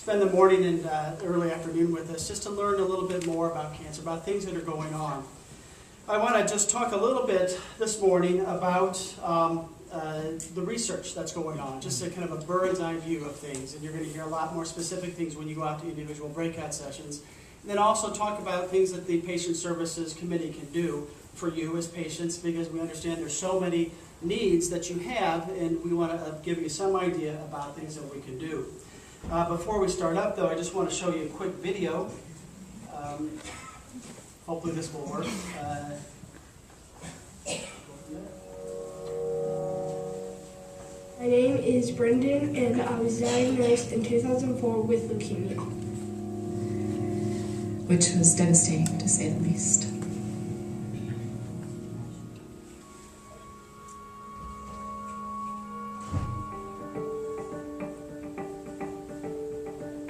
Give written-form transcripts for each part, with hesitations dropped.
spend the morning and early afternoon with us just to learn a little bit more about cancer, about things that are going on. I want to just talk a little bit this morning about the research that's going on, just a kind of a bird's eye view of things, and you're going to hear a lot more specific things when you go out to individual breakout sessions. And then also talk about things that the Patient Services Committee can do for you as patients, because we understand there's so many needs that you have, and we want to give you some idea about things that we can do. Before we start up, though, I just want to show you a quick video. Hopefully this will work. My name is Brendan, and I was diagnosed in 2004 with leukemia, which was devastating, to say the least.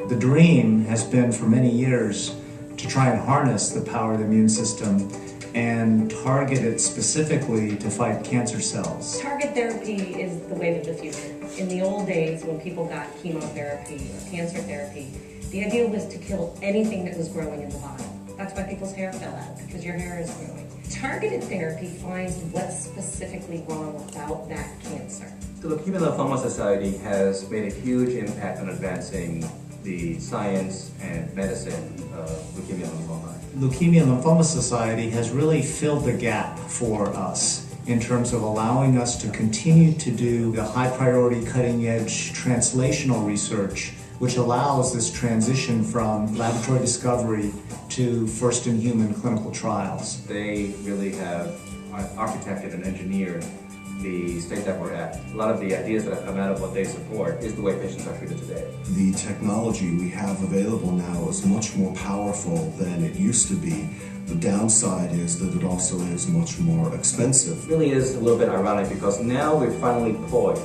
The dream has been for many years to try and harness the power of the immune system and target it specifically to fight cancer cells. Target therapy is the wave of the future. In the old days, when people got chemotherapy or cancer therapy, the idea was to kill anything that was growing in the body. That's why people's hair fell out, because your hair is growing. Targeted therapy finds what's specifically wrong about that cancer. The Leukemia and Lymphoma Society has made a huge impact on advancing the science and medicine of leukemia and lymphoma. Leukemia and Lymphoma Society has really filled the gap for us in terms of allowing us to continue to do the high priority, cutting edge translational research, which allows this transition from laboratory discovery to first in human clinical trials. They really have architected and engineered the state that we're at. A lot of the ideas that have come out of what they support is the way patients are treated today. The technology we have available now is much more powerful than it used to be. The downside is that it also is much more expensive. It really is a little bit ironic because now we're finally poised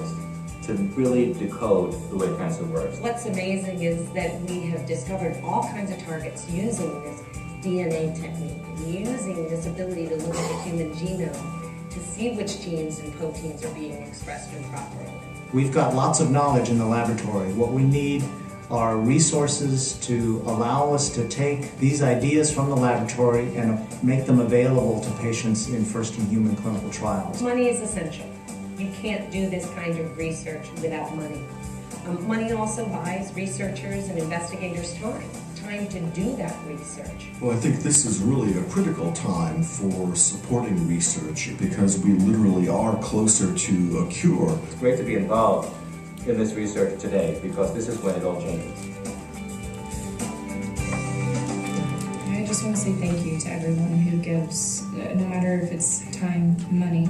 to really decode the way cancer works. What's amazing is that we have discovered all kinds of targets using this DNA technique, using this ability to look at the human genome to see which genes and proteins are being expressed improperly. We've got lots of knowledge in the laboratory. What we need are resources to allow us to take these ideas from the laboratory and make them available to patients in first-in-human clinical trials. Money is essential. You can't do this kind of research without money. Money also buys researchers and investigators time to do that research. Well, I think this is really a critical time for supporting research because we literally are closer to a cure. It's great to be involved in this research today because this is when it all changes. I just want to say thank you to everyone who gives, no matter if it's time, money,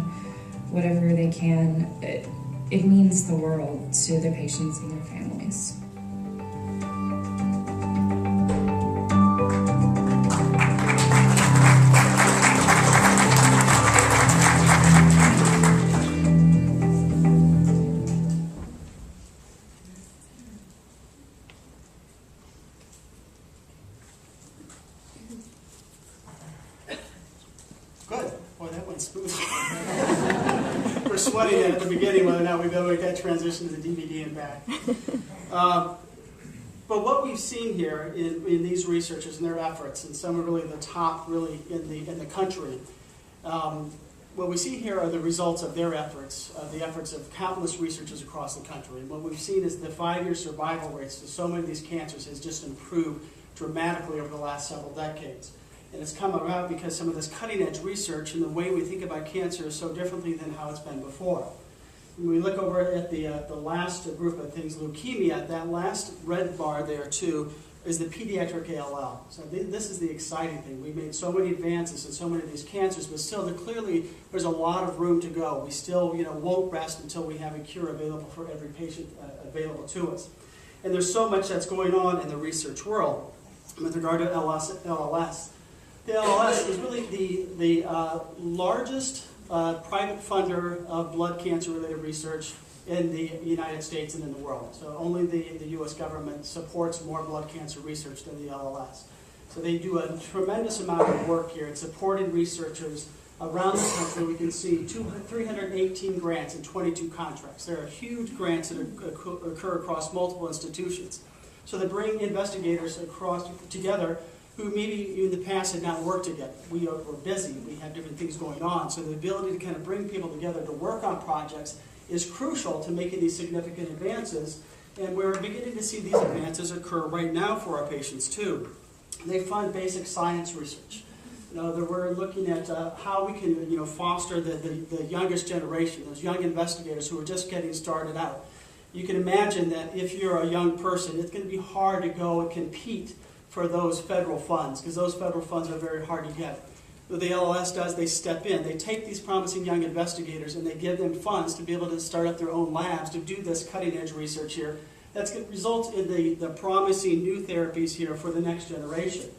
whatever they can. It means the world to their patients and their families. Good. Boy, that went smooth. We're sweating at the beginning whether or not we've able to make that transition to the DVD and back. But what we've seen here in these researchers and their efforts, and some are really the top really in the country, what we see here are the results of their efforts, the efforts of countless researchers across the country. And what we've seen is the 5-year survival rates to so many of these cancers has just improved dramatically over the last several decades. And it's come about because some of this cutting-edge research and the way we think about cancer is so differently than how it's been before. When we look over at the last group of things, leukemia, that last red bar there too is the pediatric ALL. So this is the exciting thing. We've made so many advances in so many of these cancers, but still clearly there's a lot of room to go. We still won't rest until we have a cure available for every patient available to us. And there's so much that's going on in the research world with regard to LLS. The LLS is really the largest private funder of blood cancer-related research in the United States and in the world. So only the U.S. government supports more blood cancer research than the LLS. So they do a tremendous amount of work here in supporting researchers around the country. We can see 318 grants and 22 contracts. There are huge grants that occur across multiple institutions. So they bring investigators together who maybe in the past had not worked together. We're busy, we have different things going on, so the ability to kind of bring people together to work on projects is crucial to making these significant advances, and we're beginning to see these advances occur right now for our patients too. They fund basic science research. We're looking at how we can foster the youngest generation, those young investigators who are just getting started out. You can imagine that if you're a young person, it's going to be hard to go and compete for those federal funds, because those federal funds are very hard to get. What the LLS does, they step in. They take these promising young investigators and they give them funds to be able to start up their own labs to do this cutting-edge research here. That's going to result in the promising new therapies here for the next generation.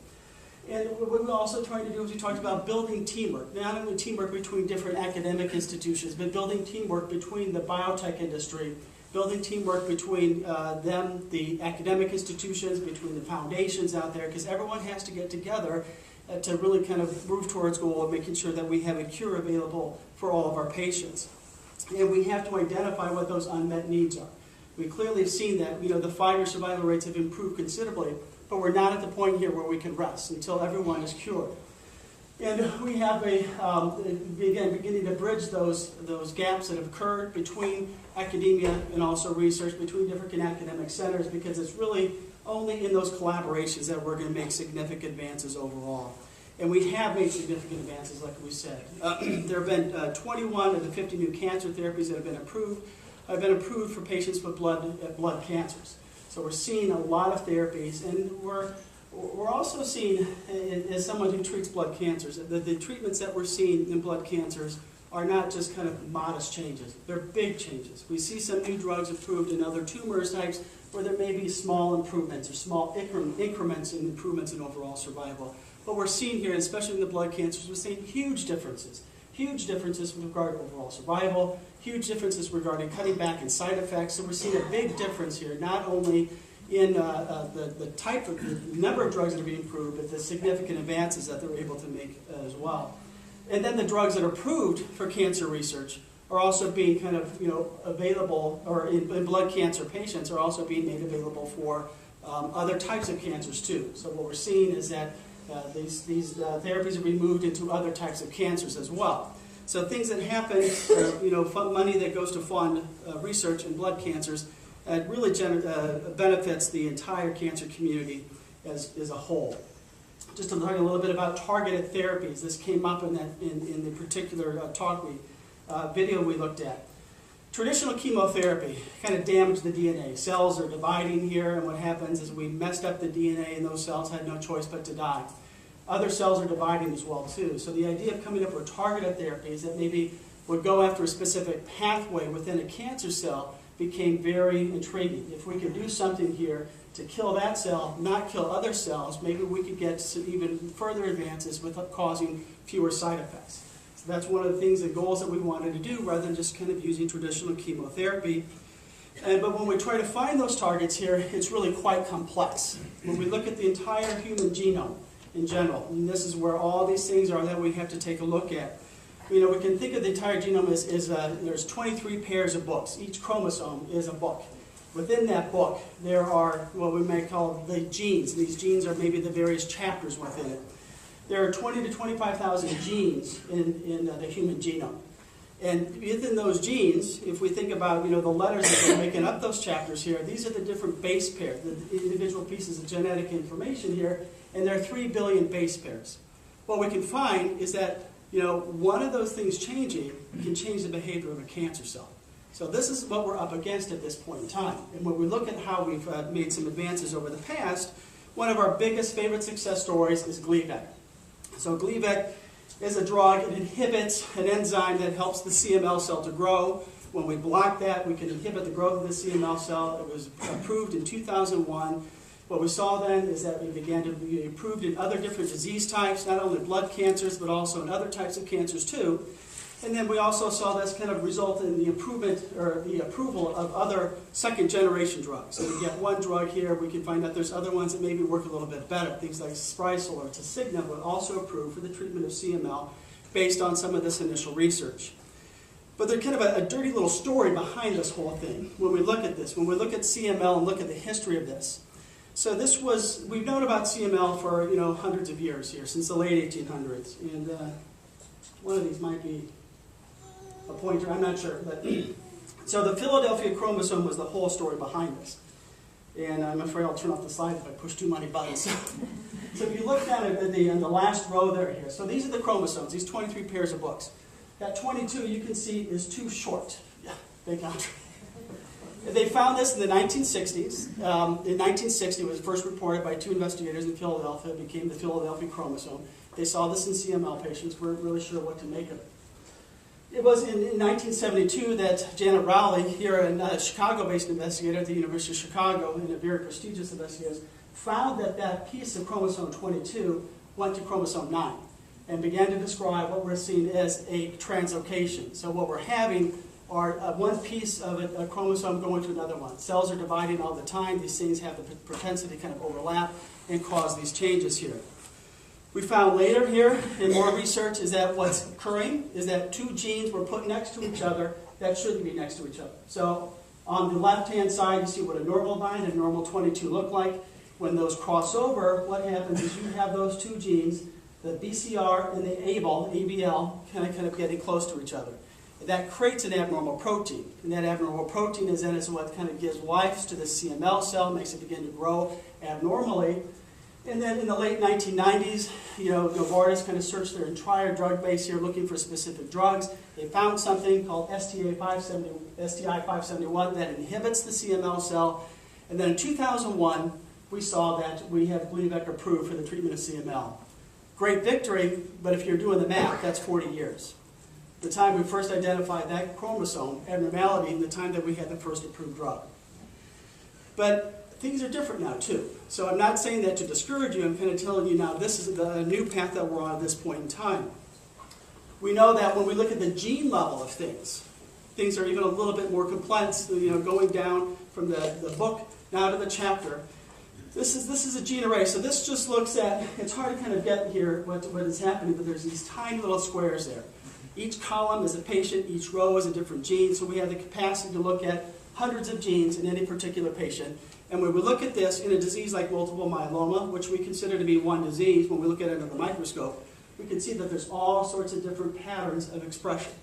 And what we're also trying to do is we talked about building teamwork. Not only teamwork between different academic institutions, but building teamwork between the biotech industry, building teamwork between the academic institutions, between the foundations out there, because everyone has to get together to really kind of move towards goal of making sure that we have a cure available for all of our patients. And we have to identify what those unmet needs are. We clearly have seen that the 5-year survival rates have improved considerably, but we're not at the point here where we can rest until everyone is cured. And we have beginning to bridge those gaps that have occurred between academia and also research, between different academic centers, because it's really only in those collaborations that we're going to make significant advances overall. And we have made significant advances, like we said. There have been 21 of the 50 new cancer therapies that have been approved for patients with blood cancers. So we're seeing a lot of therapies, and we're also seeing, as someone who treats blood cancers, that the treatments that we're seeing in blood cancers are not just kind of modest changes. They're big changes. We see some new drugs approved in other tumor types where there may be small improvements or small increments in improvements in overall survival. What we're seeing here, especially in the blood cancers, we're seeing huge differences. Huge differences with regard to overall survival, huge differences regarding cutting back and side effects. So we're seeing a big difference here, not only in the number of drugs that are being approved, but the significant advances that they're able to make as well. And then the drugs that are approved for cancer research are also being kind of available, or in blood cancer patients are also being made available for other types of cancers too. So what we're seeing is that these therapies are being moved into other types of cancers as well. So things that happen, money that goes to fund research in blood cancers, really benefits the entire cancer community as a whole. Just to talk a little bit about targeted therapies. This came up in the particular video we looked at. Traditional chemotherapy kind of damaged the DNA. Cells are dividing here, and what happens is we messed up the DNA, and those cells had no choice but to die. Other cells are dividing as well too. So the idea of coming up with targeted therapies that maybe would go after a specific pathway within a cancer cell became very intriguing. If we could do something here to kill that cell, not kill other cells, maybe we could get some even further advances without causing fewer side effects. So that's one of the things, the goals that we wanted to do, rather than just kind of using traditional chemotherapy. But when we try to find those targets here, it's really quite complex. When we look at the entire human genome in general, and this is where all these things are that we have to take a look at. We can think of the entire genome as there's 23 pairs of books. Each chromosome is a book. Within that book, there are what we may call the genes. These genes are maybe the various chapters within it. There are 20 to 25,000 genes in the human genome. And within those genes, if we think about the letters that are making up those chapters here, these are the different base pairs, the individual pieces of genetic information here, and there are 3 billion base pairs. What we can find is that one of those things changing can change the behavior of a cancer cell. So this is what we're up against at this point in time. And when we look at how we've made some advances over the past, one of our biggest favorite success stories is Gleevec. So Gleevec is a drug. It inhibits an enzyme that helps the CML cell to grow. When we block that, we can inhibit the growth of the CML cell. It was approved in 2001. What we saw then is that we began to be approved in other different disease types, not only blood cancers, but also in other types of cancers too. And then we also saw this kind of result in the improvement or the approval of other second-generation drugs. So we get one drug here, we can find out there's other ones that maybe work a little bit better. Things like Sprycel or Tasigna were also approved for the treatment of CML based on some of this initial research. But there's kind of a dirty little story behind this whole thing when we look at this. When we look at CML and look at the history of this, So we've known about CML for hundreds of years here, since the late 1800s. And one of these might be a pointer, I'm not sure. But so the Philadelphia chromosome was the whole story behind this. And I'm afraid I'll turn off the slide if I push too many buttons. So if you look down at the last row there here, so these are the chromosomes, these 23 pairs of books. That 22 you can see is too short. Yeah, big country. They found this in the 1960s. In 1960, it was first reported by 2 investigators in Philadelphia. It became the Philadelphia chromosome. They saw this in CML patients. Weren't really sure what to make of it. It was in 1972 that Janet Rowley, here a Chicago-based investigator at the University of Chicago, and a very prestigious investigator, found that piece of chromosome 22 went to chromosome 9 and began to describe what we're seeing as a translocation. So what we're having are one piece of a chromosome going to another one. Cells are dividing all the time. These things have the propensity to kind of overlap and cause these changes here. We found later here in more research is that what's occurring is that 2 genes were put next to each other that shouldn't be next to each other. So on the left-hand side, you see what a normal bind and normal 22 look like. When those cross over, what happens is you have those 2 genes, the BCR and the ABL, kind of getting close to each other. That creates an abnormal protein. And that abnormal protein is what kind of gives life to the CML cell, makes it begin to grow abnormally. And then in the late 1990s, Novartis kind of searched their entire drug base here looking for specific drugs. They found something called STI-571 that inhibits the CML cell. And then in 2001, we saw that we have Gleevec approved for the treatment of CML. Great victory, but if you're doing the math, that's 40 years. The time we first identified that chromosome abnormality and the time that we had the first approved drug. But things are different now too. So I'm not saying that to discourage you, I'm kind of telling you now this is the new path that we're on at this point in time. We know that when we look at the gene level of things are even a little bit more complex, going down from the book now to the chapter. This is a gene array, so this just looks at, it's hard to kind of get here what is happening, but there's these tiny little squares there. Each column is a patient, each row is a different gene, so we have the capacity to look at hundreds of genes in any particular patient. And when we look at this in a disease like multiple myeloma, which we consider to be one disease, when we look at it under the microscope, we can see that there's all sorts of different patterns of expression.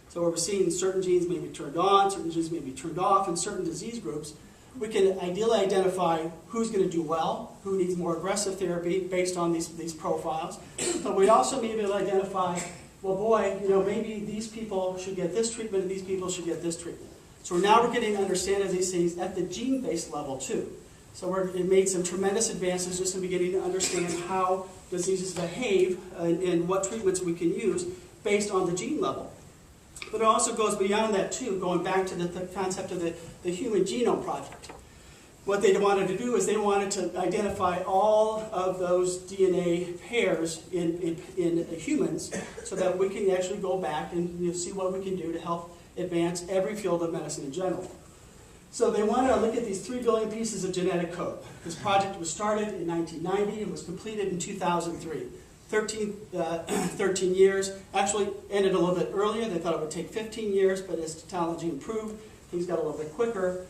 So we're seeing certain genes may be turned on, certain genes may be turned off in certain disease groups. We can ideally identify who's going to do well, who needs more aggressive therapy based on these profiles. But we also may be able to identify, well, boy, maybe these people should get this treatment and these people should get this treatment. So now we're getting to understand these things at the gene-based level too. So it made some tremendous advances just in beginning to understand how diseases behave and what treatments we can use based on the gene level. But it also goes beyond that too, going back to the concept of the Human Genome Project. What they wanted to do is they wanted to identify all of those DNA pairs in humans so that we can actually go back and see what we can do to help advance every field of medicine in general. So they wanted to look at these 3 billion pieces of genetic code. This project was started in 1990 and was completed in 2003. 13 years. Actually ended a little bit earlier. They thought it would take 15 years, but as technology improved, things got a little bit quicker.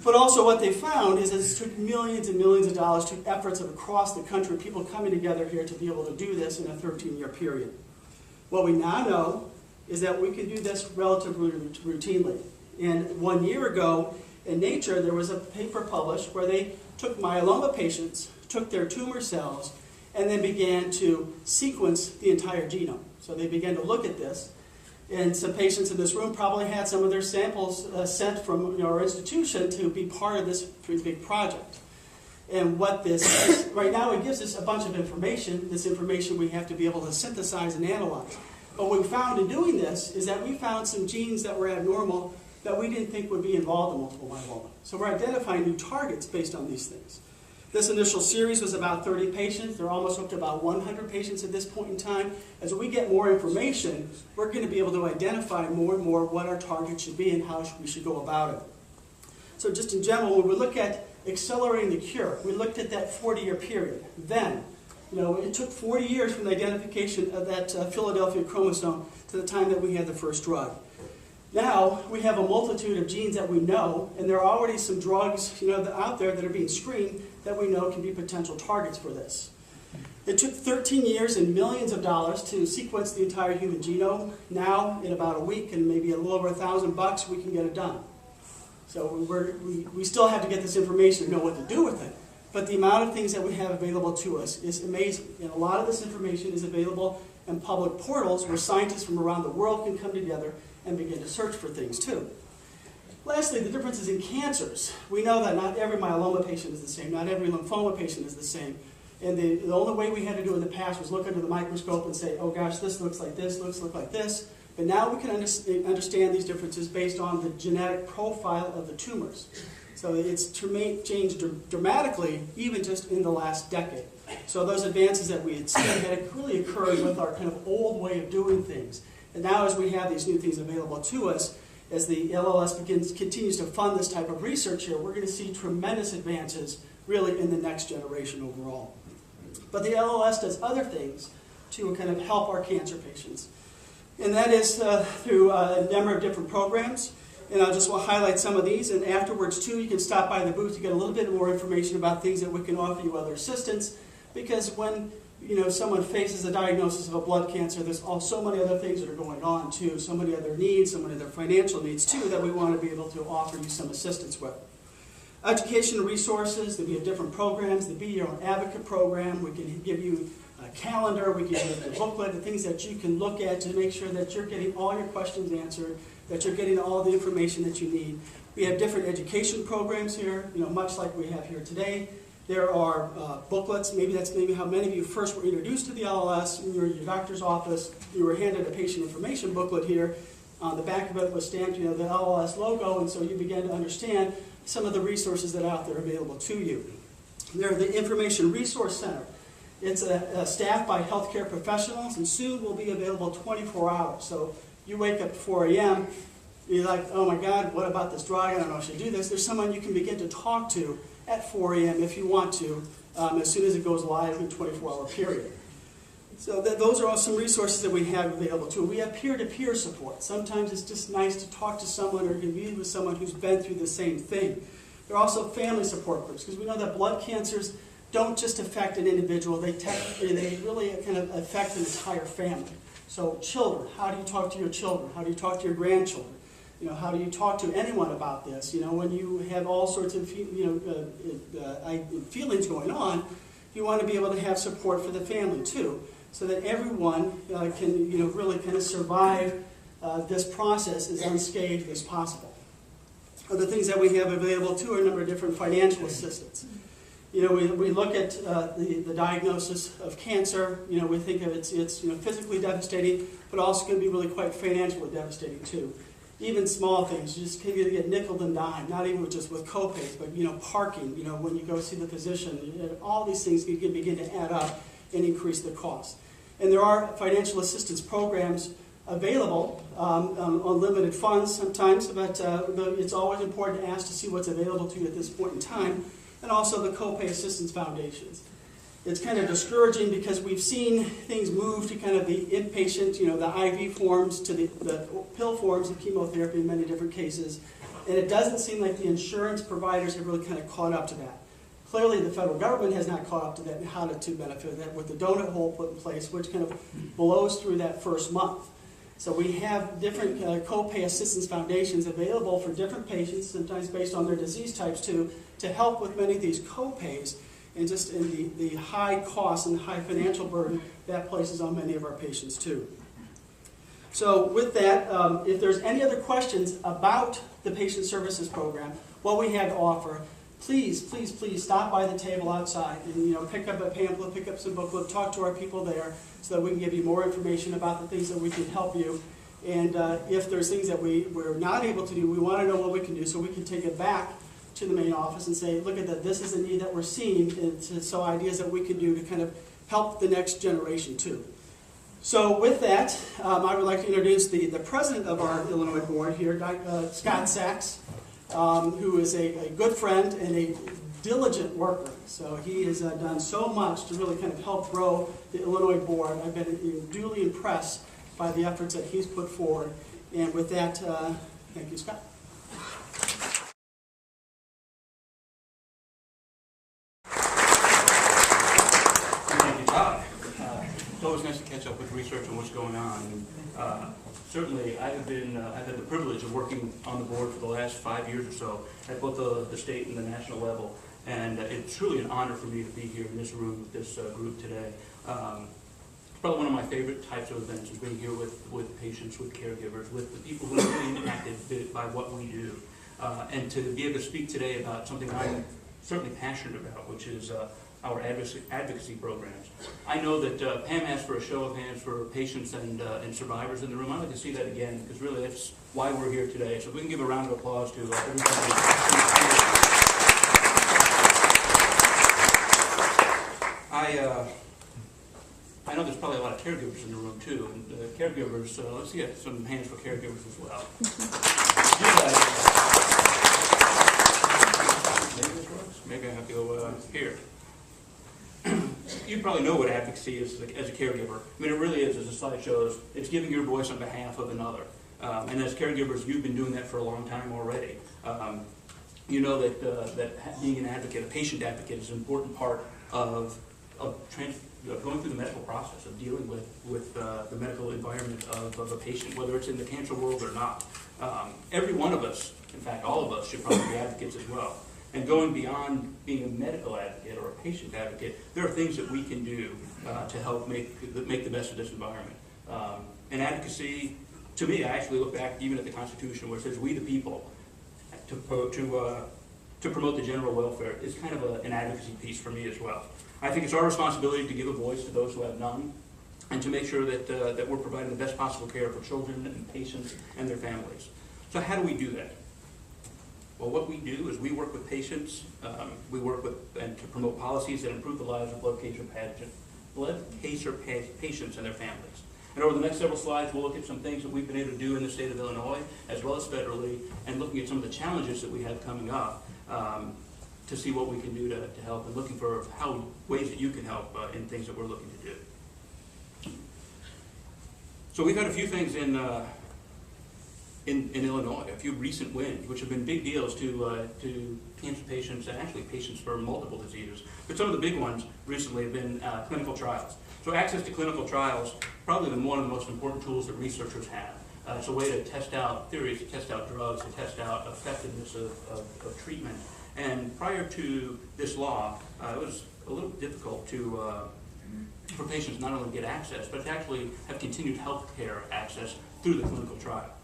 But also what they found is that it took millions and millions of dollars, took efforts of across the country, people coming together here to be able to do this in a 13-year period. What we now know is that we can do this relatively routinely. And 1 year ago, in Nature, there was a paper published where they took myeloma patients, took their tumor cells, and then began to sequence the entire genome. So they began to look at this. And some patients in this room probably had some of their samples sent from our institution to be part of this pretty big project. And what this is, right now it gives us a bunch of information. This information we have to be able to synthesize and analyze. But what we found in doing this is that we found some genes that were abnormal that we didn't think would be involved in multiple myeloma. So we're identifying new targets based on these things. This initial series was about 30 patients. They're almost up to about 100 patients at this point in time. As we get more information, we're going to be able to identify more and more what our target should be and how we should go about it. So just in general, when we look at accelerating the cure, we looked at that 40-year period. Then, it took 40 years from the identification of that Philadelphia chromosome to the time that we had the first drug. Now, we have a multitude of genes that we know, and there are already some drugs out there that are being screened that we know can be potential targets for this. It took 13 years and millions of dollars to sequence the entire human genome. Now, in about a week and maybe a little over $1,000, we can get it done. So we still have to get this information and know what to do with it. But the amount of things that we have available to us is amazing. And a lot of this information is available in public portals where scientists from around the world can come together and begin to search for things too. Lastly, the differences in cancers. We know that not every myeloma patient is the same, not every lymphoma patient is the same. And the only way we had to do it in the past was look under the microscope and say, oh gosh, this looks like this, looks like this. But now we can understand these differences based on the genetic profile of the tumors. So it's changed dramatically even just in the last decade. So those advances that we had seen had really occurred with our kind of old way of doing things. And now as we have these new things available to us, as the LLS continues to fund this type of research here, we're going to see tremendous advances really in the next generation overall. But the LLS does other things to kind of help our cancer patients. And that is through a number of different programs. And I'll just highlight some of these. And afterwards, too, you can stop by the booth to get a little bit more information about things that we can offer you other assistance. Because when someone faces a diagnosis of a blood cancer, there's so many other things that are going on, too. So many other needs, so many other financial needs, too, that we want to be able to offer you some assistance with. Education resources, there'll be different programs. There'll be your own advocate program. We can give you a calendar. We can give you a booklet, the things that you can look at to make sure that you're getting all your questions answered, that you're getting all the information that you need. We have different education programs here, much like we have here today. There are booklets. That's how many of you first were introduced to the LLS. When you were in your doctor's office, you were handed a patient information booklet here. On the back of it was stamped, the LLS logo, and so you began to understand some of the resources that are out there available to you. There's the Information Resource Center. It's staffed by healthcare professionals, and soon will be available 24 hours. So you wake up at 4 a.m., you're like, oh my God, what about this drug? I don't know if I should do this. There's someone you can begin to talk to at 4 a.m. if you want to, as soon as it goes live in a 24-hour period. So those are all some resources that we have available too. We have peer-to-peer support. Sometimes it's just nice to talk to someone or to be with someone who's been through the same thing. There are also family support groups, because we know that blood cancers don't just affect an individual, they really kind of affect an entire family. So children, how do you talk to your children? How do you talk to your grandchildren? How do you talk to anyone about this? When you have all sorts of feelings going on, you want to be able to have support for the family too, so that everyone can really kind of survive this process as unscathed as possible. Other things that we have available too are a number of different financial assistance. We look at the diagnosis of cancer. We think of it's physically devastating, but also can be really quite financially devastating too. Even small things, you just can get nickel and dime, not even just with co-pays, but parking, when you go see the physician, all these things can begin to add up and increase the cost. And there are financial assistance programs available on limited funds sometimes, but it's always important to ask to see what's available to you at this point in time, and also the co-pay assistance foundations. It's kind of discouraging because we've seen things move to kind of the inpatient, the IV forms to the pill forms of chemotherapy in many different cases, and it doesn't seem like the insurance providers have really kind of caught up to that. Clearly, the federal government has not caught up to that and how to benefit that with the donut hole put in place, which kind of blows through that first month. So we have different co-pay assistance foundations available for different patients, sometimes based on their disease types too, to help with many of these co-pays and just in the high cost and the high financial burden that places on many of our patients too. So with that, if there's any other questions about the patient services program, what we have to offer, please, please, please stop by the table outside and pick up a pamphlet, pick up some booklet, talk to our people there so that we can give you more information about the things that we can help you. And if there's things that we're not able to do, we want to know what we can do so we can take it back to the main office and say, look at that, this is a need that we're seeing, and so ideas that we can do to kind of help the next generation too. So with that, I would like to introduce the president of our Illinois board here, Scott Saxe, who is a good friend and a diligent worker. So he has done so much to really kind of help grow the Illinois board. I've been duly impressed by the efforts that he's put forward. And with that, thank you, Scott. Thank you, Todd. It's always nice to catch up with research and what's going on. And, certainly, I've had the privilege of working on the board for the last 5 years or so at both the state and the national level. And it's truly an honor for me to be here in this room with this group today. It's probably one of my favorite types of events is being here with patients, with caregivers, with the people who are really impacted by what we do. And to be able to speak today about something I'm certainly passionate about, which is our advocacy programs. I know that Pam asked for a show of hands for patients and survivors in the room. I'd like to see that again, because really that's why we're here today. So if we can give a round of applause to everybody. I know there's probably a lot of caregivers in the room too, and caregivers, let's get some hands for caregivers as well. Maybe this works? Maybe I have to go here. You probably know what advocacy is as a caregiver. I mean, it really is, as the slide shows, it's giving your voice on behalf of another. And as caregivers, you've been doing that for a long time already. You know that being an advocate, a patient advocate, is an important part of going through the medical process, of dealing with the medical environment of a patient, whether it's in the cancer world or not. Every one of us, in fact, all of us, should probably be advocates as well. And going beyond being a medical advocate or a patient advocate, there are things that we can do to help make the best of this environment. And advocacy, to me, I actually look back even at the Constitution where it says, "We the people," to promote the general welfare is kind of an advocacy piece for me as well. I think it's our responsibility to give a voice to those who have none, and to make sure that we're providing the best possible care for children and patients and their families. So how do we do that? Well, what we do is we work with patients, we work with and to promote policies that improve the lives of blood cancer patients and their families. And over the next several slides, we'll look at some things that we've been able to do in the state of Illinois, as well as federally, and looking at some of the challenges that we have coming up to see what we can do to help, and looking for ways that you can help in things that we're looking to do. So we've had a few things in Illinois, a few recent wins, which have been big deals to cancer patients and actually patients for multiple diseases. But some of the big ones recently have been clinical trials. So access to clinical trials, probably one of the most important tools that researchers have. It's a way to test out theories, to test out drugs, to test out effectiveness of treatment. And prior to this law, it was a little difficult for patients not only to get access, but to actually have continued health care access through the clinical trial.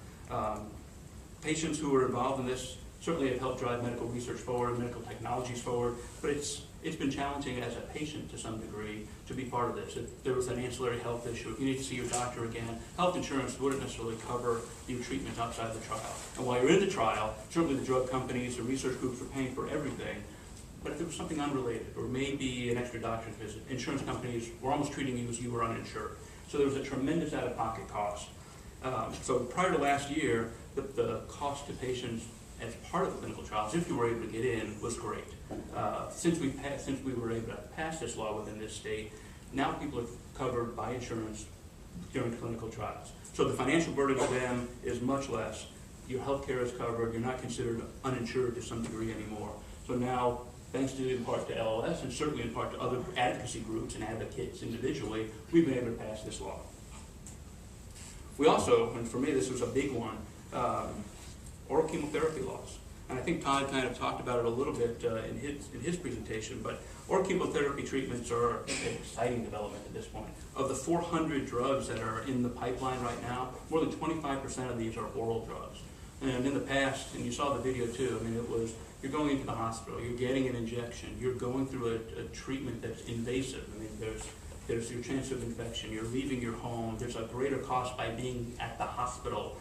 Patients who were involved in this certainly have helped drive medical research forward, medical technologies forward, but it's been challenging as a patient to some degree to be part of this. If there was an ancillary health issue, if you need to see your doctor again, health insurance wouldn't necessarily cover your treatment outside the trial. And while you're in the trial, certainly the drug companies, the research groups are paying for everything. But if there was something unrelated, or maybe an extra doctor's visit, insurance companies were almost treating you as you were uninsured. So there was a tremendous out-of-pocket cost. So prior to last year, the cost to patients as part of the clinical trials, if you were able to get in, was great. Since we were able to pass this law within this state, now people are covered by insurance during clinical trials. So the financial burden to them is much less. Your health care is covered. You're not considered uninsured to some degree anymore. So now, thanks in part to LLS and certainly in part to other advocacy groups and advocates individually, we've been able to pass this law. We also, and for me this was a big one, oral chemotherapy laws. And I think Todd kind of talked about it a little bit in his presentation, but oral chemotherapy treatments are an exciting development at this point. Of the 400 drugs that are in the pipeline right now, more than 25% of these are oral drugs. And in the past, and you saw the video too, I mean, it was, you're going into the hospital, you're getting an injection, you're going through a treatment that's invasive. I mean, there's your chance of infection, you're leaving your home, there's a greater cost by being at the hospital,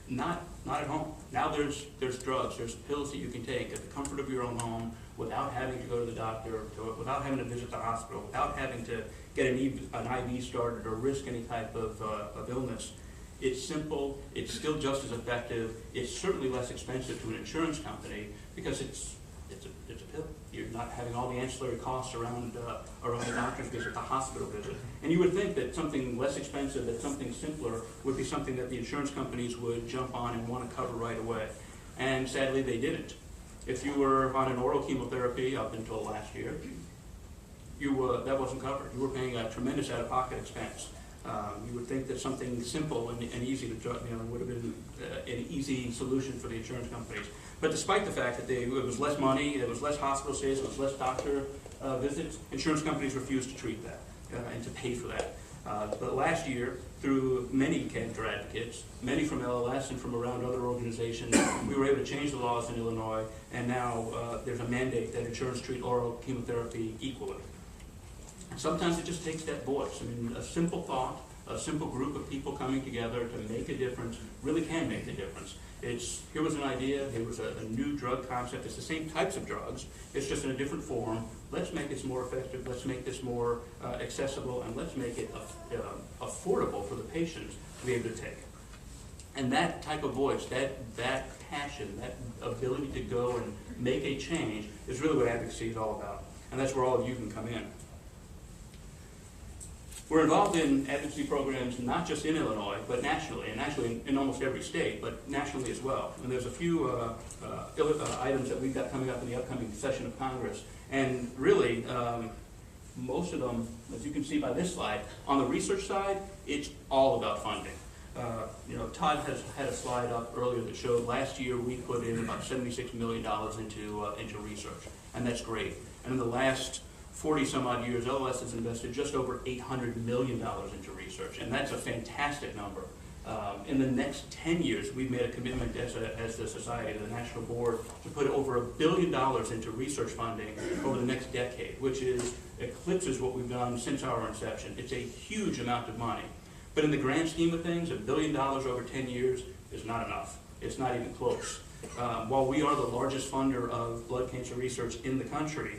not at home. Now there's drugs, there's pills that you can take at the comfort of your own home without having to go to the doctor, without having to visit the hospital, without having to get an IV started or risk any type of illness. It's simple, it's still just as effective, it's certainly less expensive to an insurance company because it's a pill. You're not having all the ancillary costs around the doctor's visit, the hospital visit. And you would think that something less expensive, that something simpler, would be something that the insurance companies would jump on and want to cover right away. And sadly, they didn't. If you were on an oral chemotherapy up until last year, that wasn't covered. You were paying a tremendous out-of-pocket expense. You would think that something simple and easy to would have been an easy solution for the insurance companies. But despite the fact that it was less money, it was less hospital stays, it was less doctor visits, insurance companies refused to treat that and to pay for that. But last year, through many cancer advocates, many from LLS and from around other organizations, we were able to change the laws in Illinois, and now there's a mandate that insurance treat oral chemotherapy equally. And sometimes it just takes that voice. I mean, a simple thought, a simple group of people coming together to make a difference really can make the difference. Here was an idea, here was a new drug concept. It's the same types of drugs, it's just in a different form. Let's make this more effective, let's make this more accessible, and let's make it affordable for the patients to be able to take. And that type of voice, that passion, that ability to go and make a change is really what advocacy is all about. And that's where all of you can come in. We're involved in advocacy programs not just in Illinois, but nationally, and actually in almost every state, but nationally as well. And there's a few items that we've got coming up in the upcoming session of Congress. And really, most of them, as you can see by this slide, on the research side, it's all about funding. Todd has had a slide up earlier that showed last year we put in about $76 million into research, and that's great. And in the last 40 some odd years, LLS has invested just over $800 million into research, and that's a fantastic number. In the next 10 years, we've made a commitment as the society, the national board, to put over $1 billion into research funding over the next decade, which eclipses what we've done since our inception. It's a huge amount of money. But in the grand scheme of things, $1 billion over 10 years is not enough. It's not even close. While we are the largest funder of blood cancer research in the country,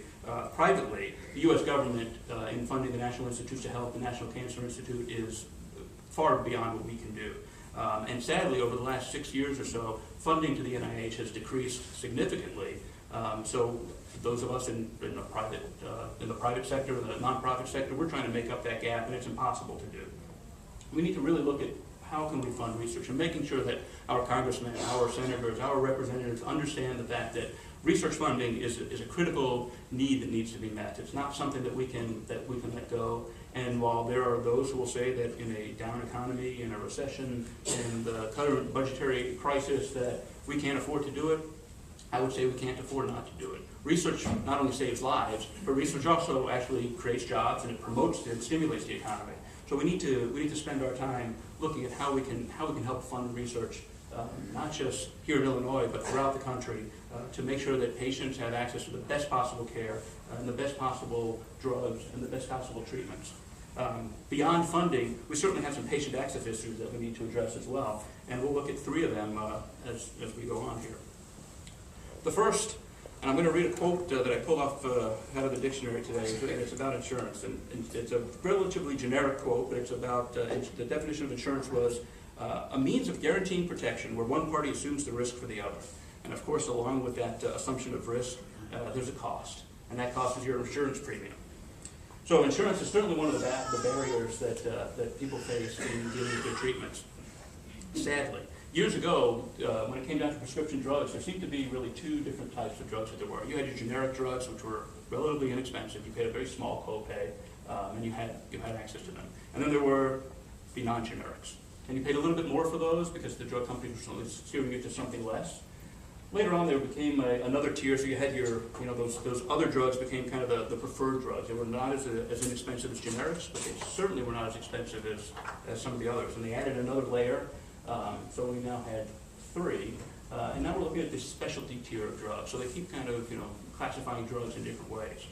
privately, the U.S. government in funding the National Institutes of Health, the National Cancer Institute, is far beyond what we can do. And sadly, over the last 6 years or so, funding to the NIH has decreased significantly. So those of us in the private sector, the nonprofit sector, we're trying to make up that gap, and it's impossible to do. We need to really look at how can we fund research and making sure that our congressmen, our senators, our representatives understand the fact that research funding is a critical need that needs to be met. It's not something that we can let go. And while there are those who will say that in a down economy, in a recession, in the current budgetary crisis that we can't afford to do it, I would say we can't afford not to do it. Research not only saves lives, but research also actually creates jobs, and it promotes and stimulates the economy. So we need to spend our time looking at how we can help fund research, not just here in Illinois, but throughout the country, to make sure that patients have access to the best possible care and the best possible drugs and the best possible treatments. Beyond funding, we certainly have some patient access issues that we need to address as well, and we'll look at 3 of them as we go on here. The first, and I'm going to read a quote that I pulled off out of the dictionary today, and it's about insurance. And it's a relatively generic quote, but it's about, the definition of insurance was a means of guaranteeing protection where one party assumes the risk for the other. And of course, along with that assumption of risk, there's a cost, and that cost is your insurance premium. So insurance is certainly one of the barriers that people face in dealing with their treatments, sadly. Years ago, when it came down to prescription drugs, there seemed to be really 2 different types of drugs that there were. You had your generic drugs, which were relatively inexpensive. You paid a very small copay, and you had access to them. And then there were the non-generics. And you paid a little bit more for those because the drug companies were steering you to something less. Later on, there became another tier, so you had those other drugs became kind of the preferred drugs. They were not as inexpensive as generics, but they certainly were not as expensive as some of the others. And they added another layer. So we now had 3, and now we're looking at this specialty tier of drugs. So they keep kind of classifying drugs in different ways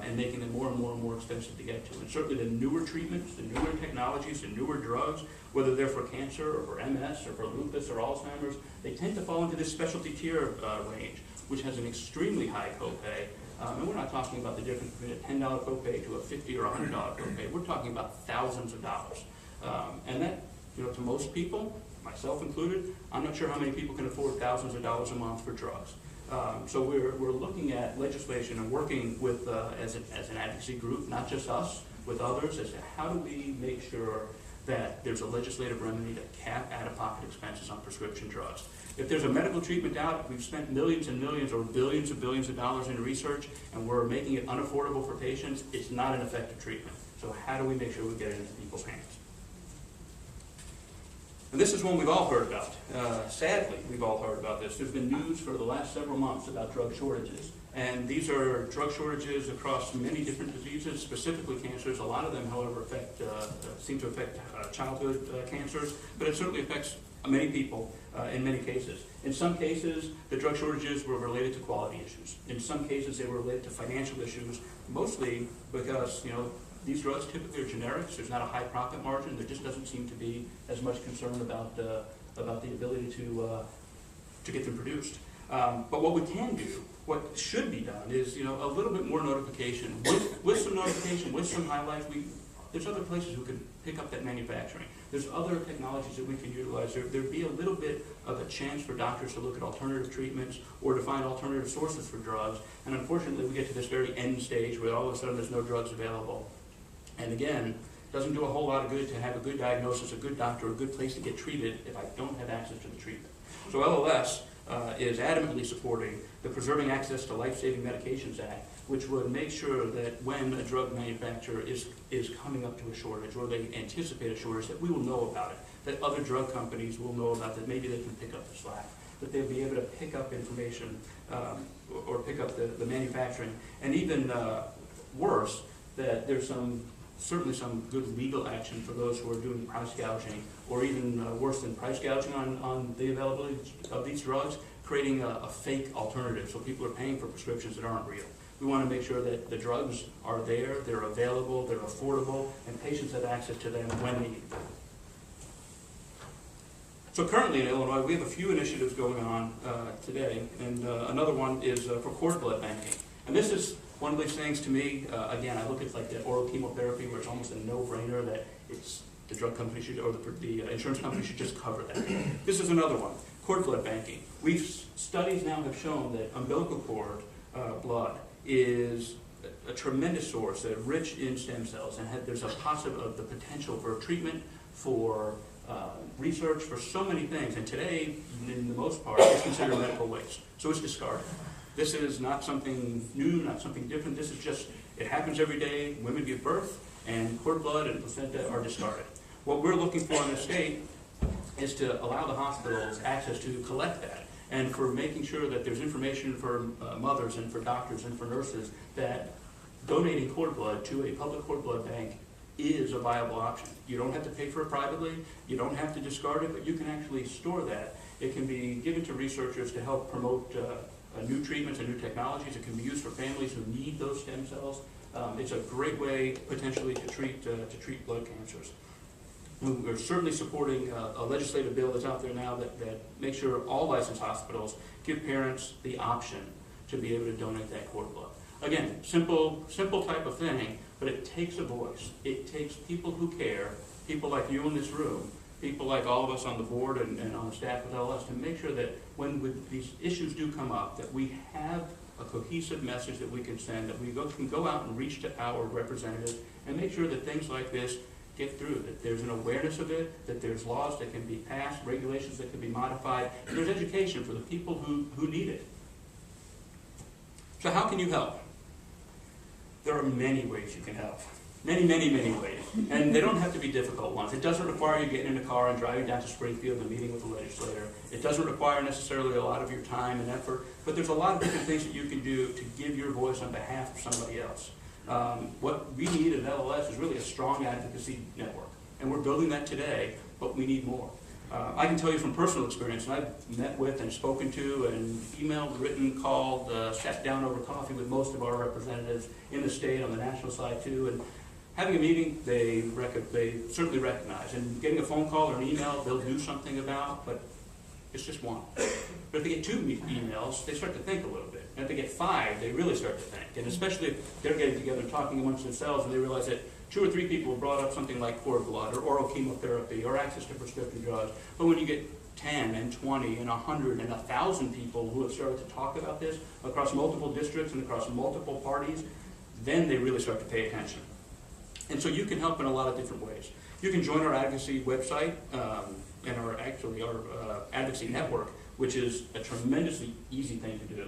and making them more and more and more expensive to get to. And certainly the newer treatments, the newer technologies, the newer drugs, whether they're for cancer or for MS or for lupus or Alzheimer's, they tend to fall into this specialty tier range, which has an extremely high copay. And we're not talking about the difference between a $10 copay to a $50 or $100 copay. We're talking about thousands of dollars, and that. To most people, myself included, I'm not sure how many people can afford thousands of dollars a month for drugs. So we're looking at legislation and working with, as an advocacy group, not just us, with others, as to how do we make sure that there's a legislative remedy to cap out-of-pocket expenses on prescription drugs. If there's a medical treatment out, we've spent millions and millions or billions of dollars in research, and we're making it unaffordable for patients, it's not an effective treatment. So how do we make sure we get it into people's hands? And this is one we've all heard about. Sadly, we've all heard about this. There's been news for the last several months about drug shortages. And these are drug shortages across many different diseases, specifically cancers. A lot of them, however, seem to affect childhood cancers, but it certainly affects many people in many cases. In some cases, the drug shortages were related to quality issues. In some cases, they were related to financial issues, mostly because, these drugs typically are generics. There's not a high profit margin. There just doesn't seem to be as much concern about the ability to get them produced. But what we can do, what should be done, is a little bit more notification. With some notification, with some highlights, there's other places who can pick up that manufacturing. There's other technologies that we can utilize. There'd be a little bit of a chance for doctors to look at alternative treatments or to find alternative sources for drugs. And unfortunately, we get to this very end stage where all of a sudden there's no drugs available. And again, it doesn't do a whole lot of good to have a good diagnosis, a good doctor, a good place to get treated if I don't have access to the treatment. So LLS is adamantly supporting the Preserving Access to Life-Saving Medications Act, which would make sure that when a drug manufacturer is coming up to a shortage or they anticipate a shortage, that we will know about it, that other drug companies will know about it, maybe they can pick up the slack, that they'll be able to pick up information or pick up the manufacturing, and even worse, that there's certainly some good legal action for those who are doing price gouging, or even worse than price gouging on the availability of these drugs, creating a fake alternative, so people are paying for prescriptions that aren't real. We want to make sure that the drugs are there, they're available, they're affordable, and patients have access to them when they need them. So currently in Illinois, we have a few initiatives going on today, and another one is for cord blood banking. And this is one of these things to me, again, I look at like the oral chemotherapy where it's almost a no-brainer that the drug company should, or the insurance company should just cover that. This is another one, cord blood banking. Studies now have shown that umbilical cord blood is a tremendous source, rich in stem cells, and there's the potential for treatment, for research, for so many things. And today, in the most part, it's considered medical waste, so it's discarded. This is not something new, not something different. This is just, it happens every day. Women give birth, and cord blood and placenta are discarded. What we're looking for in the state is to allow the hospitals access to collect that, and for making sure that there's information for mothers and for doctors and for nurses that donating cord blood to a public cord blood bank is a viable option. You don't have to pay for it privately, you don't have to discard it, but you can actually store that. It can be given to researchers to help promote new treatments and new technologies. It can be used for families who need those stem cells. It's a great way potentially to treat blood cancers. We're certainly supporting a legislative bill that's out there now that makes sure all licensed hospitals give parents the option to be able to donate that cord blood. Again, simple type of thing, but it takes a voice. It takes people who care, people like you in this room, people like all of us on the board and on the staff with LLS, to make sure that when these issues do come up, that we have a cohesive message that we can send, that we can go out and reach to our representatives and make sure that things like this get through, that there's an awareness of it, that there's laws that can be passed, regulations that can be modified, and there's education for the people who need it. So how can you help? There are many ways you can help. Many, many, many ways. And they don't have to be difficult ones. It doesn't require you getting in a car and driving down to Springfield and meeting with the legislator. It doesn't require necessarily a lot of your time and effort, but there's a lot of different things that you can do to give your voice on behalf of somebody else. What we need at LLS is really a strong advocacy network, and we're building that today, but we need more. I can tell you from personal experience, and I've met with and spoken to and emailed, written, called, sat down over coffee with most of our representatives in the state on the national side too, and having a meeting they certainly recognize, and getting a phone call or an email they'll do something about, but it's just one. But if they get 2 emails, they start to think a little bit. And if they get 5, they really start to think. And especially if they're getting together and talking amongst themselves and they realize that 2 or 3 people brought up something like cord blood or oral chemotherapy or access to prescription drugs. But when you get 10 and 20 and 100 and 1,000 people who have started to talk about this across multiple districts and across multiple parties, then they really start to pay attention. And so you can help in a lot of different ways. You can join our advocacy website and our advocacy network, which is a tremendously easy thing to do.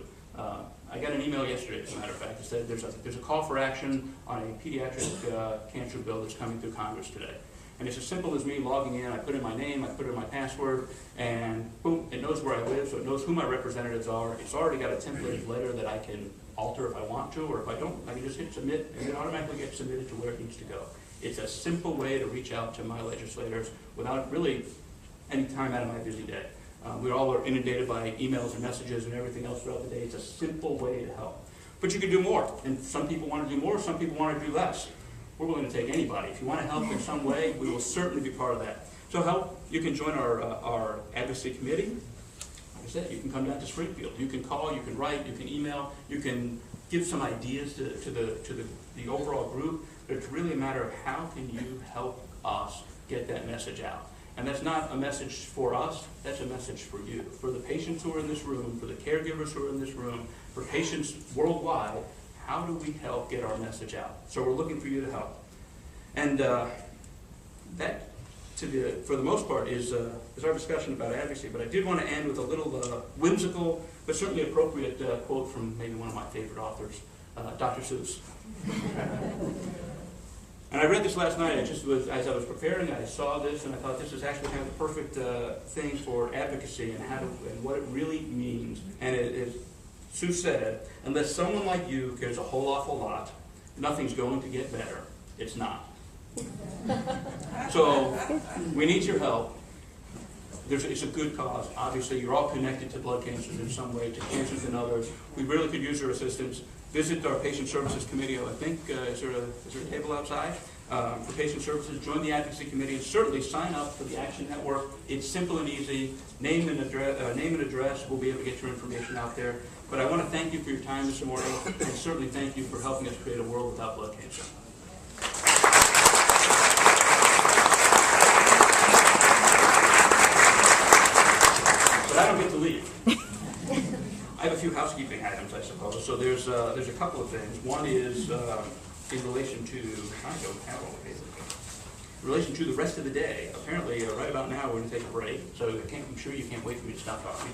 I got an email yesterday, as a matter of fact, that said there's a call for action on a pediatric cancer bill that's coming through Congress today. And it's as simple as me logging in. I put in my name, I put in my password, and boom, it knows where I live, so it knows who my representatives are. It's already got a templated letter that I can alter if I want to, or if I don't, I can just hit submit, and it automatically gets submitted to where it needs to go. It's a simple way to reach out to my legislators without really any time out of my busy day. We all are inundated by emails and messages and everything else throughout the day. It's a simple way to help. But you can do more, and some people want to do more, some people want to do less. We're willing to take anybody. If you want to help in some way, we will certainly be part of that. So help, you can join our advocacy committee. Like I said, you can come down to Springfield. You can call, you can write, you can email, you can give some ideas to the overall group. But it's really a matter of how can you help us get that message out. And that's not a message for us, that's a message for you. For the patients who are in this room, for the caregivers who are in this room, for patients worldwide, how do we help get our message out? So we're looking for you to help. And that, for the most part, is our discussion about advocacy. But I did want to end with a little whimsical, but certainly appropriate quote from maybe one of my favorite authors, Dr. Seuss. And I read this last night. As I was preparing, I saw this, and I thought this is actually kind of the perfect thing for advocacy and what it really means. And Seuss said it, unless someone like you cares a whole awful lot, nothing's going to get better. It's not. So we need your help. It's a good cause. Obviously, you're all connected to blood cancers in some way, to cancers in others. We really could use your assistance. Visit our Patient Services Committee. I think, is there a table outside for Patient Services? Join the Advocacy Committee and certainly sign up for the Action Network. It's simple and easy. Name and address. We'll be able to get your information out there. But I want to thank you for your time this morning, and certainly thank you for helping us create a world without blood cancer. But I don't get to leave. I have a few housekeeping items, I suppose. So there's a couple of things. One is in relation to the rest of the day. Apparently, right about now, we're going to take a break. So I'm sure you can't wait for me to stop talking.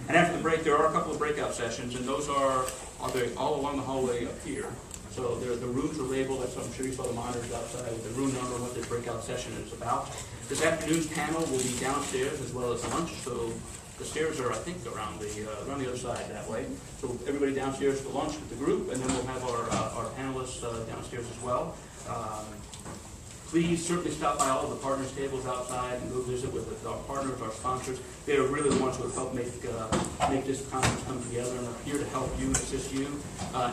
And after the break, there are a couple of breakout sessions, and those are all along the hallway up here. So the rooms are labeled. So I'm sure you saw the monitors outside with the room number and what this breakout session is about. This afternoon's panel will be downstairs as well as lunch. So the stairs are, I think, around the other side that way. So everybody downstairs for lunch with the group, and then we'll have our panelists downstairs as well. Please certainly stop by all of the partners' tables outside and go visit with our partners, our sponsors. They are really the ones who have helped make this conference come together, and are here to help you, assist you.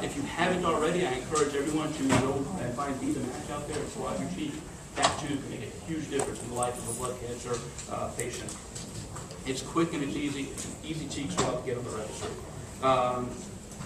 If you haven't already, I encourage everyone to go and find Be the Match out there and swab your cheek. That too can make a huge difference in the life of a blood cancer patient. It's quick and it's easy. It's an easy cheek swab to get on the registry.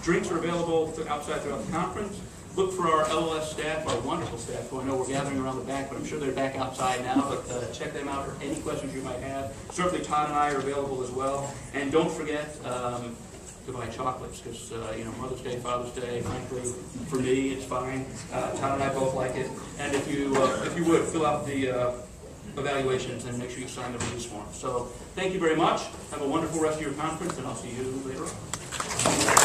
Drinks are available outside throughout the conference. Look for our LLS staff, our wonderful staff, who I know we're gathering around the back, but I'm sure they're back outside now. But check them out for any questions you might have. Certainly Todd and I are available as well. And don't forget to buy chocolates, because Mother's Day, Father's Day, frankly, for me, it's fine. Todd and I both like it. And if you would, fill out the evaluations and make sure you sign the release form. So thank you very much. Have a wonderful rest of your conference, and I'll see you later on.